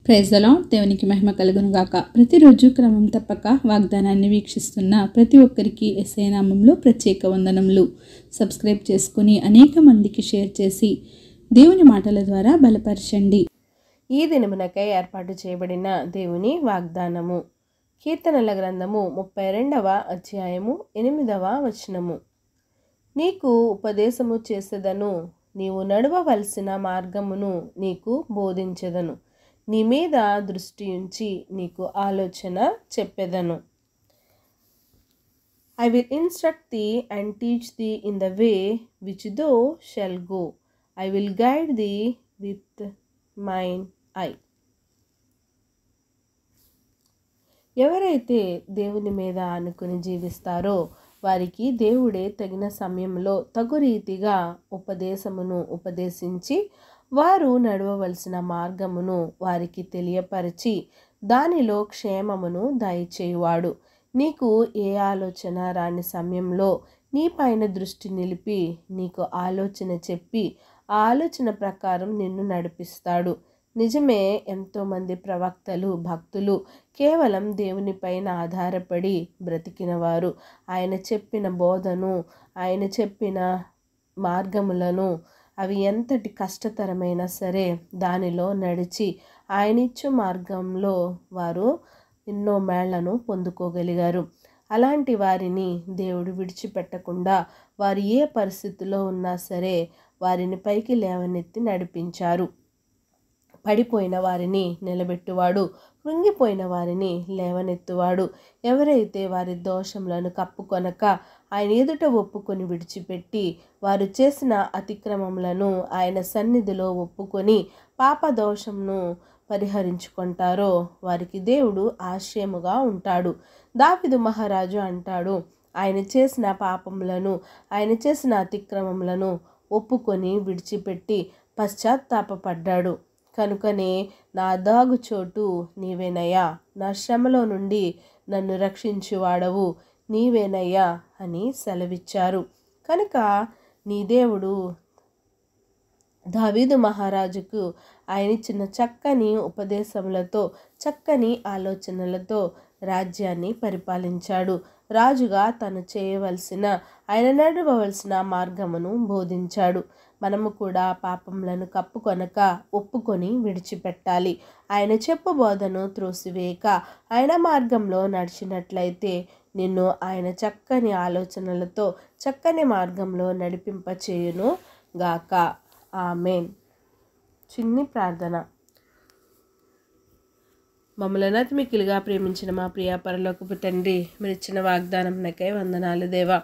Praise the lord. దేవునికి మహిమ కలుగును గాక. ప్రతిరోజు క్రమం తప్పక వాగ్దానాన్ని వీక్షిస్తున్న ప్రతి ఒక్కరికి యేసయ్య నామములో ప్రత్యేక వందనములు. సబ్స్క్రైబ్ చేసుకుని అనేక మందికి షేర్ చేసి దేవుని మాటల ద్వారా బలపరచండి. ఈ దినమునకై ఏర్పాటు చేయబడిన దేవుని వాగ్దానము. కీర్తనల గ్రంథము 32వ అధ్యాయము 8వ వచనము. నీకు ఉపదేశము చేసేదను, నీవు నడవవలసిన మార్గమును నీకు బోధించెదను, నీ మీద దృష్టి ఉంచి నీకు ఆలోచన చెప్పెదను. I will instruct thee and teach thee in the way which thou shalt go. I will guide thee with mine eye. ఎవరైతే దేవుని మీద ఆనుకుని జీవిస్తారో వారికి దేవుడే తగిన సమయంలో తగు రీతిగా ఉపదేశమును ఉపదేశించి వారు నడవవలసిన మార్గమును వారికి తెలియపరిచి దానిలో క్షేమమును దయచేయువాడు. నీకు ఏ ఆలోచన రాని సమయంలో నీ పైన దృష్టి నిలిపి నీకు ఆలోచన చెప్పి ఆ ఆలోచన ప్రకారం నిన్ను నడిపిస్తాడు. నిజమే, ఎంతోమంది ప్రవక్తలు, భక్తులు కేవలం దేవునిపైన ఆధారపడి బ్రతికినవారు. ఆయన చెప్పిన బోధను, ఆయన చెప్పిన మార్గములను అవి ఎంతటి కష్టతరమైనా సరే దానిలో నడిచి ఆయనిచ్చు మార్గంలో వారు ఎన్నో మేళ్లను పొందుకోగలిగారు. అలాంటి వారిని దేవుడు విడిచిపెట్టకుండా వారు ఏ పరిస్థితిలో ఉన్నా సరే వారిని పైకి లేవనెత్తి నడిపించారు. పడిపోయిన వారిని నిలబెట్టువాడు, కృంగిపోయిన వారిని లేవనెత్తువాడు. ఎవరైతే వారి దోషములను కప్పుకొనక ఆయన ఎదుట ఒప్పుకొని విడిచిపెట్టి వారు చేసిన అతిక్రమములను ఆయన సన్నిధిలో ఒప్పుకొని పాప దోషమును పరిహరించుకుంటారో వారికి దేవుడు ఆశ్రయముగా ఉంటాడు. దావీదు మహారాజు అంటాడు, ఆయన చేసిన పాపములను, ఆయన చేసిన అతిక్రమములను ఒప్పుకొని విడిచిపెట్టి పశ్చాత్తాపపడ్డాడు. కనుకనే నా దాగుచోటు నీవేనయ్యా, నా శ్రమలో నుండి నన్ను రక్షించువాడవు నీవేనయ్యా అని సెలవిచ్చారు. కనుక నీ దేవుడు దావీదు మహారాజుకు ఆయన ఇచ్చిన చక్కని ఉపదేశములతో, చక్కని ఆలోచనలతో రాజ్యాన్ని పరిపాలించాడు. రాజుగా తను చేయవలసిన, ఆయన నడవవలసిన మార్గమును బోధించాడు. మనము కూడా పాపములను కప్పుకొనక ఒప్పుకొని విడిచిపెట్టాలి. ఆయన చెప్పు బోధను త్రోసివేయక ఆయన మార్గంలో నడిచినట్లయితే నిన్ను ఆయన చక్కని ఆలోచనలతో చక్కని మార్గంలో నడిపింపచేయును గాక. ఆమేన్. చిన్ని ప్రార్థన. మమ్మల్ని అతిమికిలుగా ప్రేమించిన మా ప్రియ పరలోకపు తండ్రి, మీరు ఇచ్చిన వాగ్దానంకై వందనాలు దేవా.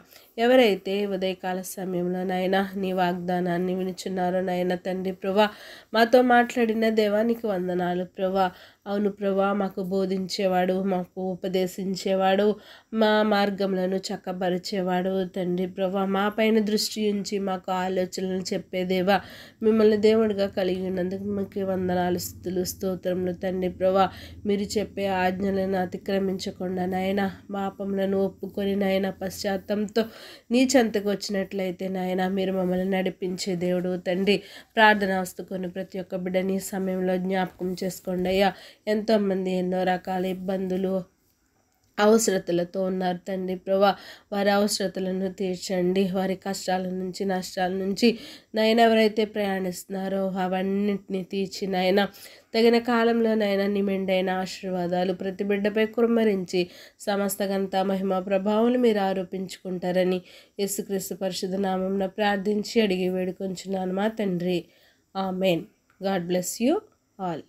ఎవరైతే ఉదయకాల సమయంలో నాయనా నీ వాగ్దానాన్ని వినుచున్నారో నాయన తండ్రి ప్రభా, మాతో మాట్లాడిన దేవా నీకు వందనాలు ప్రభా. అవును ప్రభా, మాకు బోధించేవాడు, మాకు ఉపదేశించేవాడు, మా మార్గములను చక్కబరిచేవాడు తండ్రి ప్రభా. మా పైన దృష్టి ఉంచి మాకు ఆలోచనలు చెప్పేదేవా, మిమ్మల్ని దేవుడిగా కలిగి ఉన్నందుకు మీకు వందనాలు, స్తుతులు, స్తోత్రములు తండ్రి ప్రభా. మీరు చెప్పే ఆజ్ఞలను అతిక్రమించకుండా నాయన పాపములను ఒప్పుకొని నాయన పశ్చాత్తంతో నీ చెంతకు వచ్చినట్లయితే నాయన మీరు మమ్మల్ని నడిపించే దేవుడు తండ్రి. ప్రార్థన వస్తుకొని ప్రతి ఒక్క బిడ్డని సమయంలో జ్ఞాపకం చేసుకోండి అయ్యా. ఎంతోమంది ఎన్నో రకాల ఇబ్బందులు, అవసరతలతో ఉన్నారు తండ్రి ప్రభా. వారి అవసరతలను తీర్చండి. వారి కష్టాల నుంచి, నష్టాల నుంచి నాయన ఎవరైతే ప్రయాణిస్తున్నారో అవన్నింటినీ తీర్చి నాయన తగిన కాలంలో నాయన నీ మెండైన ఆశీర్వాదాలు ప్రతి బిడ్డపై కుమ్మరించి సమస్త ఘనత, మహిమ, ప్రభావాలు మీరు ఆరోపించుకుంటారని యేసుక్రీస్తు పరిశుద్ధ నామమున ప్రార్థించి అడిగి వేడుకొంచున్నాను మా తండ్రి. Amen. God bless you all.